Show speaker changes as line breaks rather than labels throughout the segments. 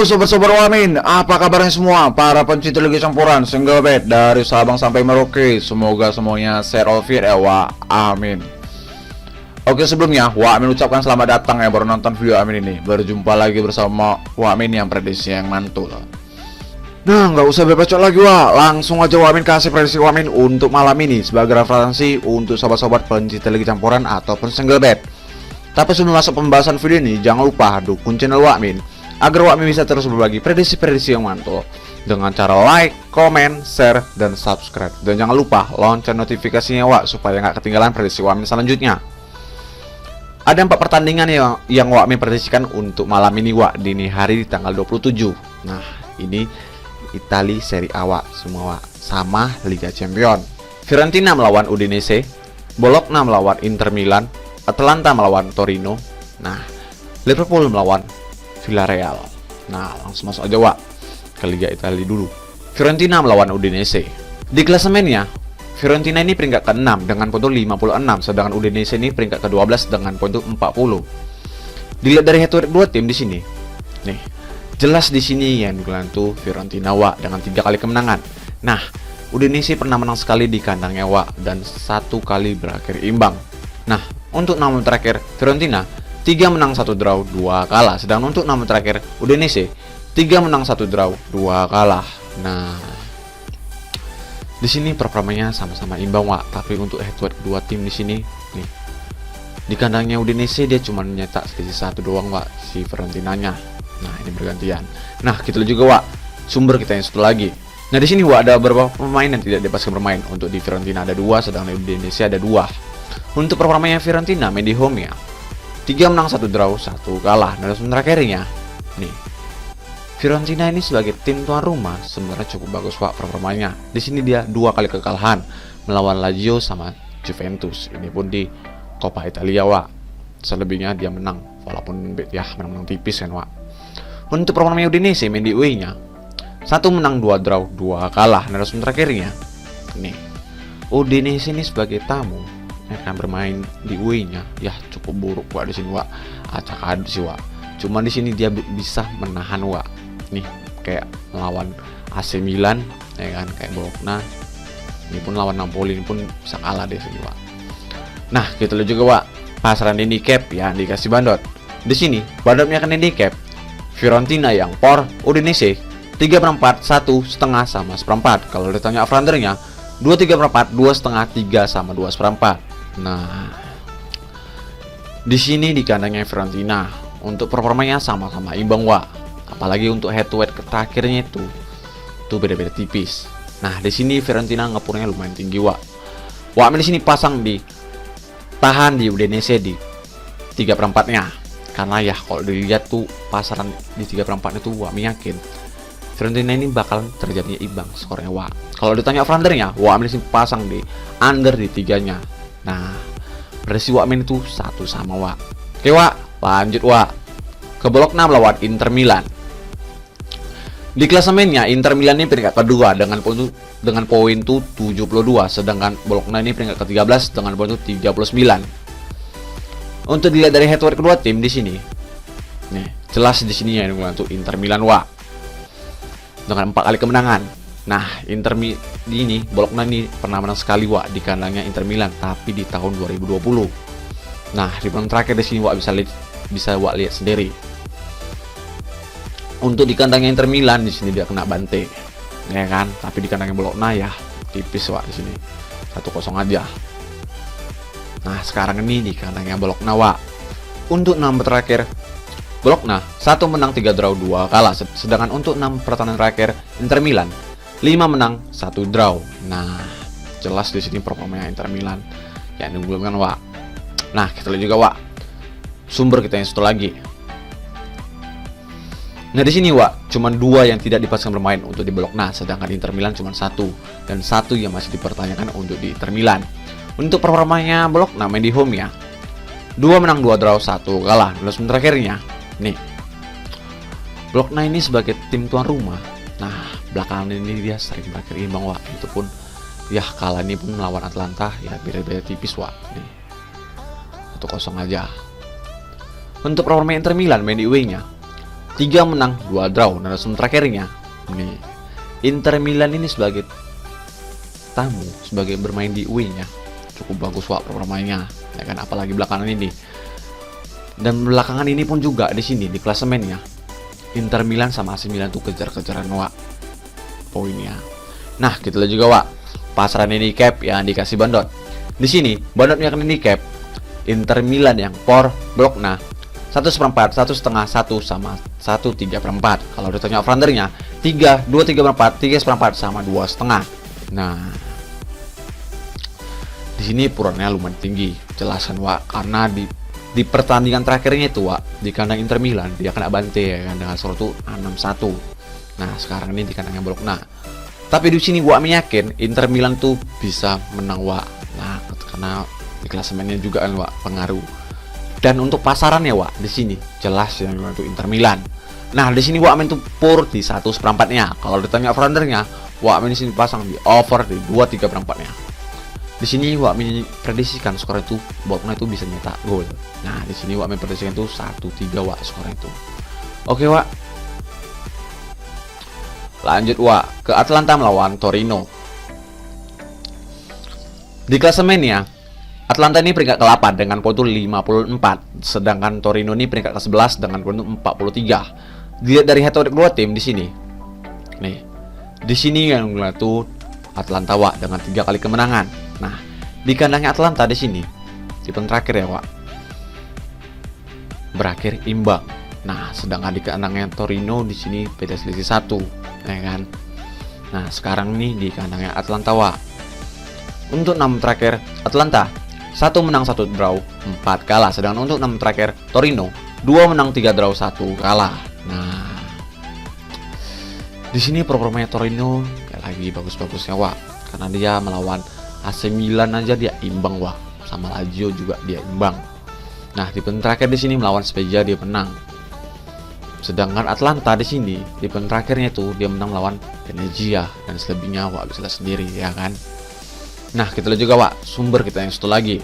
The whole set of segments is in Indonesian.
Halo sobat-sobat Wamin, apa kabarnya semua? Para pencinta Liga Campuran, single bed dari Sabang sampai Merauke. Semoga semuanya sehat walafiat ya, wa amin. Oke, sebelumnya Wamin ucapkan selamat datang ya baru nonton video Amin ini. Berjumpa lagi bersama Wamin yang prediksi yang mantul. Nah, nggak usah berbacot lagi langsung aja Wamin kasih prediksi Wamin untuk malam ini sebagai referensi untuk sobat-sobat pencinta Liga Campuran ataupun single bed. Tapi sebelum masuk pembahasan video ini, jangan lupa dukung channel Wamin agar Wamin bisa terus berbagi prediksi-prediksi yang mantul dengan cara like, komen, share, dan subscribe. Dan jangan lupa lonceng notifikasinya supaya nggak ketinggalan prediksi Wamin selanjutnya. Ada 4 pertandingan yang Wamin prediksikan untuk malam ini dini hari di tanggal 27. Nah, ini Italia Serie A semua sama Liga Champion. Fiorentina melawan Udinese, Bologna melawan Inter Milan, Atalanta melawan Torino. Nah, Liverpool melawan Villarreal. Nah, langsung masuk aja ke Liga Italia dulu. Fiorentina melawan Udinese. Di klasemennya, Fiorentina ini peringkat ke-6 dengan poin 56, sedangkan Udinese ini peringkat ke-12 dengan poin 40. Dilihat dari head to head dua tim di sini. Nih, jelas di sini yang digelar tuh Fiorentina dengan 3 kali kemenangan. Nah, Udinese pernah menang sekali di kandangnya dan 1 kali berakhir imbang. Nah, untuk 6 terakhir Fiorentina 3 menang 1 draw 2 kalah. Sedangkan untuk 6 terakhir Udinese 3 menang 1 draw 2 kalah. Nah, di sini performanya sama-sama imbang tapi untuk head to head dua tim di sini nih. Di kandangnya Udinese dia cuma nyetak selisih 1 doang si Fiorentinanya. Nah, ini bergantian. Nah, kita lihat juga sumber kita yang satu lagi. Nah, di sini ada beberapa pemain yang tidak dilepaskan bermain. Untuk di Fiorentina ada 2, sedangkan di Udinese ada 2. Untuk performanya Fiorentina main di home 3 menang 1 draw 1 kalah. Dan sementara carry-nya nih, Fiorentina ini sebagai tim tuan rumah sebenarnya cukup bagus performanya. Di sini dia 2 kali kekalahan melawan Lazio sama Juventus. Ini pun di Coppa Italia Selebihnya dia menang walaupun menang tipis kan Untuk performanya Udinese main di UE-nya 1 menang 2 draw 2 kalah. Dan sementara carry-nya nih, Udinese ini sebagai tamu akan bermain di UE-nya cukup buruk di sini acak-aduk sih Cuma di sini dia bisa menahan nih, kayak melawan AC Milan ya kan, kayak Bologna. Ini pun lawan Napoli ini pun bisa kalah di sini Nah, kita lihat juga pasaran handicap yang dikasih bandot. Di sini bandotnya akan handicap Fiorentina yang por Udinese 3/4 1,5 sama 1/4. Kalau ditanya over-undernya 2/3/4 2,5 3 sama 2/4. Nah, di sini di kandangnya Fiorentina untuk performanya sama-sama imbang apalagi untuk head to head terakhirnya itu beda-beda tipis. Nah, di sini Fiorentina ngepurnya lumayan tinggi di sini pasang di tahan di Udinese di 3/4-nya karena kalau dilihat pasaran di 3/4 itu yakin Fiorentina ini bakal terjadi imbang skornya Kalau ditanya over-undernya di sini pasang di under di 3-nya. Nah, prediksi Wamin itu 1 sama Oke lanjut ke Bologna melawan Inter Milan. Di klasemennya Inter Milan ini peringkat kedua dengan poin 72, sedangkan Bologna ini peringkat ke-13 dengan poin 39. Untuk dilihat dari head to head kedua tim di sini. Nih, jelas di sini yang untuk Inter Milan dengan 4 kali kemenangan. Nah, Bologna ini pernah menang sekali di kandangnya Inter Milan, tapi di tahun 2020. Nah, di pertandingan terakhir di sini bisa lihat sendiri. Untuk di kandangnya Inter Milan di sini dia kena bantai, ya kan? Tapi di kandangnya Bologna tipis di sini 1-0 aja. Nah, sekarang ini di kandangnya Bologna Untuk 6 terakhir Bologna 1 menang 3 draw 2 kalah. Sedangkan untuk 6 pertandingan terakhir Inter Milan 5 menang 1 draw. Nah, jelas di sini performanya Inter Milan yang diunggulkan Nah, kita lihat juga sumber kita yang satu lagi. Nah, di sini cuma 2 yang tidak dipastikan bermain untuk di Bologna, sedangkan Inter Milan cuma 1 dan 1 yang masih dipertanyakan untuk di Inter Milan. Untuk performanya Bologna main di home 2 menang 2 draw 1 kalah. Dan sementara akhirnya nih, Bologna ini sebagai tim tuan rumah. Nah, belakangan ini dia sering berakhir imbang itu pun kalah ini pun melawan Atalanta beda-beda tipis nih 1-0 aja. Untuk performa Inter Milan main di UE-nya
3 menang 2 draw. Nah, sementara terakhirnya nih Inter Milan ini sebagai tamu, sebagai bermain di UE-nya cukup bagus Wak performanya, ya kan, apalagi belakangan ini. Dan belakangan ini pun juga di sini di klasemennya Inter Milan sama AC Milan tuh kejar-kejaran Wak poinnya. Nah, kita lihat juga Wak pasaran handicap yang dikasih Bandot. Di sini Bandotnya kan handicap Inter Milan yang por blok nah 1/4, 1/2, 1 sama 1/3/4. Kalau ditanya over-undernya 3, 2, 3/4, 3/4 sama 2,5. Nah, di sini purannya lumayan tinggi, jelasan Wak, karena di pertandingan terakhirnya itu Wak di kandang Inter Milan dia kena bantai ya kan dengan skor tuh 6-1. Nah, sekarang ini di kandangnya Bologna. Tapi di sini Wak meyakin Inter Milan tuh bisa menang Wak. Nah, karena di klasemennya juga kan Wak pengaruh. Dan untuk pasarannya Wak di sini jelas yang itu Inter Milan. Nah, di sini Wak main tuh pur di 1/4-nya. Kalau ditanya over-undernya, Wak main di sini pasang di over di 2/3/4-nya. Di sini Wak prediksikan skor itu Bologna itu bisa nyetak gol. Nah, di sini Wak prediksikan itu 1-3 Wak skor itu. Oke Wak. Lanjut Wak ke Atalanta melawan Torino. Di klasemennya Atalanta ini peringkat ke-8 dengan poin 54, sedangkan Torino ini peringkat ke-11 dengan poin 43. Dilihat dari head to head kedua tim di sini. Nih. Di sini yang ngeliat tuh Atalanta Wak dengan 3 kali kemenangan. Nah, di kandangnya Atalanta di sini di pekan terakhir ya Wak berakhir imbang. Nah, sedangkan di kandangnya Torino di sini beda selisih 1, ya kan. Nah, sekarang nih di kandangnya Atalanta Wak. Untuk 6 terakhir Atalanta 1 menang 1 draw 4 kalah, sedangkan untuk 6 terakhir Torino 2 menang 3 draw 1 kalah. Nah, di sini performanya Torino kayak lagi bagus-bagusnya Wak, karena dia melawan AC Milan aja dia imbang Wak, sama Lazio juga dia imbang. Nah, di pekan terakhir di sini melawan Spezia dia menang. Sedangkan Atalanta di sini di pekan terakhirnya itu dia menang lawan Venezia, dan selebihnya Wak bisa lihat sendiri ya kan. Nah, kita lihat juga Wak sumber kita yang satu lagi.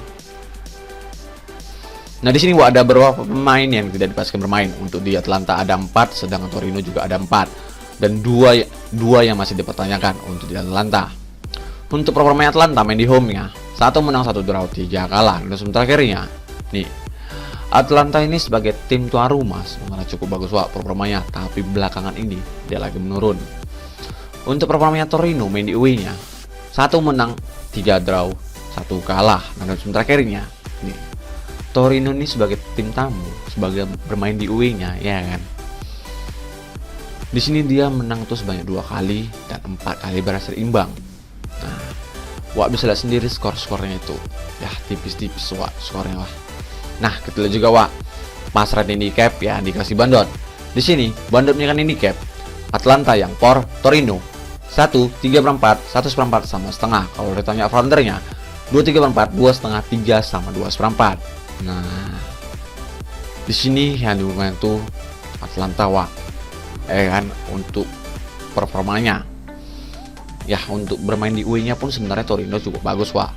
Nah, di sini Wak ada beberapa pemain yang tidak dipastikan bermain. Untuk di Atalanta ada 4, sedangkan Torino juga ada 4. Dan dua yang masih dipertanyakan untuk di Atalanta. Untuk performa Atalanta main di home-nya 1 menang 1 draw 3 kalah. Dan sementara akhirnya nih Atalanta ini sebagai tim tuan rumah sebenarnya cukup bagus Wak performanya, tapi belakangan ini dia lagi menurun. Untuk performanya Torino main di UE-nya 1 menang 3 draw 1 kalah. Nah, dan sementara akhirnya nih Torino ini sebagai tim tamu, sebagai bermain di UE-nya ya kan. Di sini dia menang tuh sebanyak 2 kali dan 4 kali berhasil imbang. Nah, Wak bisa lihat sendiri skor-skornya itu. Ya, tipis-tipis Wak skornya Wak. Nah, kita lihat juga Wak pasaran handicap ya dikasih Bandot. Di sini Bandotnya kan handicap Atalanta yang por Torino 1/3/4, 1/4 sama setengah. Kalau ditanya over-undernya 2/3/4, 2,5, 3 sama 2/4. Nah, di sini yang diumumkan tuh Atalanta Wak, kan untuk performanya. Ya, untuk bermain di UE-nya pun sebenarnya Torino cukup bagus Wak.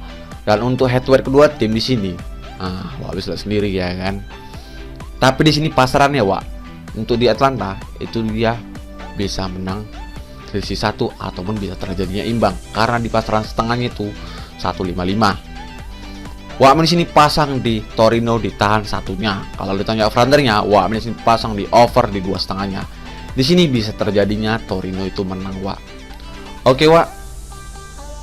Dan untuk head to head kedua tim di sini, Wak bisa lihat sendiri ya kan. Tapi di sini pasarannya Wak, untuk di Atalanta itu dia bisa menang selisih 1 ataupun bisa terjadinya imbang, karena di pasaran setengahnya itu 1,55. Wak di sini pasang di Torino ditahan satunya. Kalau ditanya over-undernya, Wak di sini pasang di over di 2,5-nya. Di sini bisa terjadinya Torino itu menang Wak. Oke Wak,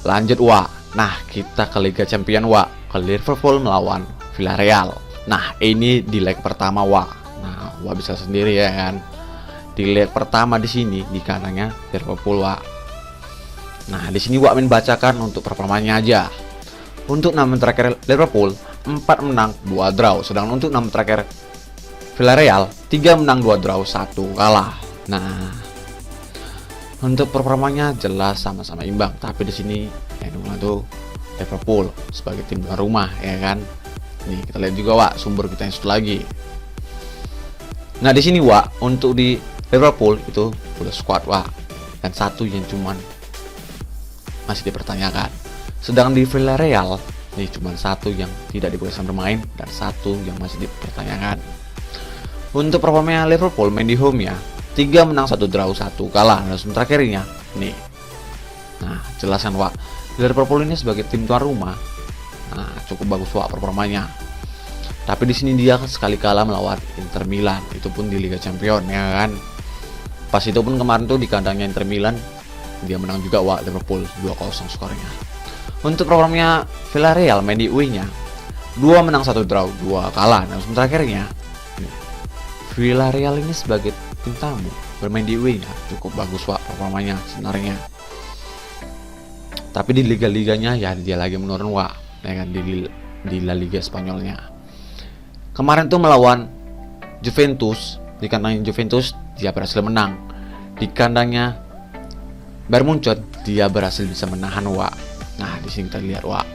lanjut Wak. Nah, kita ke Liga Champions Wak, ke Liverpool melawan Villarreal. Nah, ini di leg pertama Wak. Nah, Wak bisa sendiri ya kan. Di leg pertama di sini di kanannya Liverpool Wak. Nah, di sini Wak bacakan untuk performanya aja. Untuk 6 terakhir Liverpool 4 menang 2 draw, sedangkan untuk 6 terakhir Villarreal 3 menang 2 draw 1 kalah. Nah, untuk performanya jelas sama-sama imbang, tapi di sini tuh Liverpool sebagai tim tuan rumah ya kan. Nih, kita lihat juga Wak sumber kita yang satu lagi. Nah, di sini Wak untuk di Liverpool itu udah squad Wak, dan satu yang cuman masih dipertanyakan. Sedangkan di Villarreal nih cuman satu yang tidak dibolehkan bermain dan satu yang masih dipertanyakan. Untuk performanya Liverpool main di home ya, 3 menang 1 draw 1 kalah. Dan sementara terakhirnya nih. Nah, jelasan Wak, Liverpool ini sebagai tim tuan rumah, nah cukup bagus Wak performanya. Tapi di sini dia sekali kalah melawan Inter Milan, itu pun di Liga Champions ya kan. Pas itu pun kemarin tuh di kandangnya Inter Milan dia menang juga Wak, Liverpool 2-0 skornya. Untuk performanya Villarreal main di UE-nya, 2 menang 1 draw 2 kalah. Dan sementara akhirnya Villarreal ini sebagai tim tamu bermain di UE-nya cukup bagus Wak performanya sebenarnya. Tapi di liga-liganya ya dia lagi menurun Wak, ya kan, di La Liga Spanyolnya. Kemarin tuh melawan Juventus, di kandangnya Juventus dia berhasil menang. Di kandangnya Bayern Munchen dia berhasil bisa menahan Wak. Nah, di sini kita lihat Wak.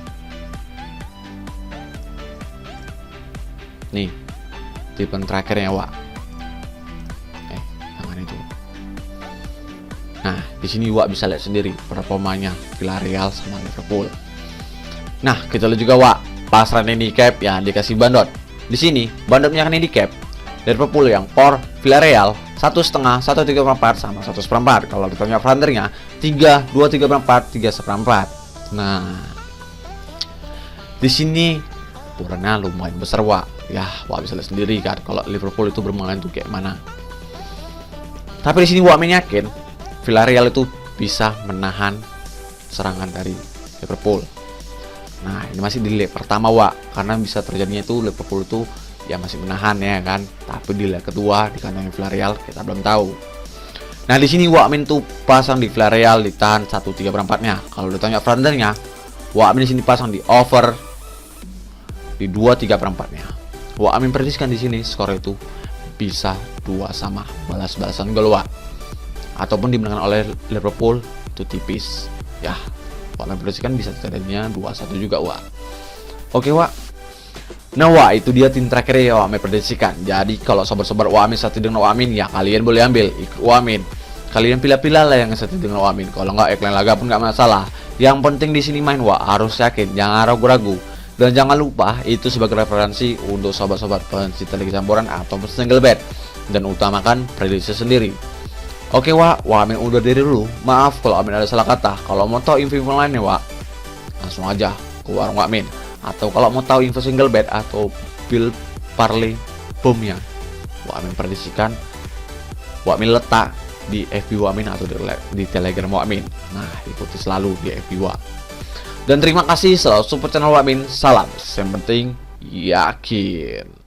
Nih, tipe terakhirnya Wak. Tangan itu. Nah, di sini Wak bisa lihat sendiri performanya Villarreal sama Liverpool. Nah, kita lihat juga Wak, pasaran handicap ya dikasih bandot. Di sini bandotnya kan handicap Liverpool yang por Villarreal 1,5, 1,3/4 sama 1/4. Kalau ditanya fronternya 3, 2, 3/4, 3/4. Nah, di sini ukurannya lumayan besar Wak. Ya, Wak bisa lihat sendiri kan kalau Liverpool itu bermain tuh kayak mana. Tapi di sini Wak yakin Villarreal itu bisa menahan serangan dari Liverpool. Nah, ini masih di leg pertama Wak, karena bisa terjadinya itu Liverpool itu ya masih menahan ya kan. Tapi di leg kedua di kandang Villarreal kita belum tahu. Nah, di sini Wak tuh pasang di Villarreal ditahan 1/3/4-nya. Kalau ditanya fronternya, Wak di sini pasang di over di 2/3/4-nya. Wak prediksikan di sini skor itu bisa 2 sama, balas-balasan gol Wak. Ataupun dimenangkan oleh Liverpool itu tipis. Ya, Wak prediksikan bisa terjadinya 2-1 juga Wak. Oke Wak. Nah Wak, itu dia tim terakhir ya Wak prediksikan. Jadi kalau sobat-sobat Wak satu dengan Wak ya kalian boleh ambil ikut Wak. Kalian pilih-pilih lah yang satu dengan Wak. Kalau nggak iklan laga pun nggak masalah. Yang penting di sini main Wak harus yakin, jangan ragu-ragu. Dan jangan lupa itu sebagai referensi untuk sobat-sobat pencinta Liga Campuran ataupun single bet, dan utamakan prediksi sendiri. Oke Wak, Wak udah diri dulu. Maaf kalau Amin ada salah kata. Kalau mau tahu info lainnya Wak, langsung aja ke warung Wak. Atau kalau mau tahu info single bet atau bill parlay bomnya, Wak prediksikan Wak letak di FB Wak atau di Telegram Wak. Nah, ikuti selalu di FB Wak. Dan terima kasih selalu support channel Wak. Salam, yang penting yakin.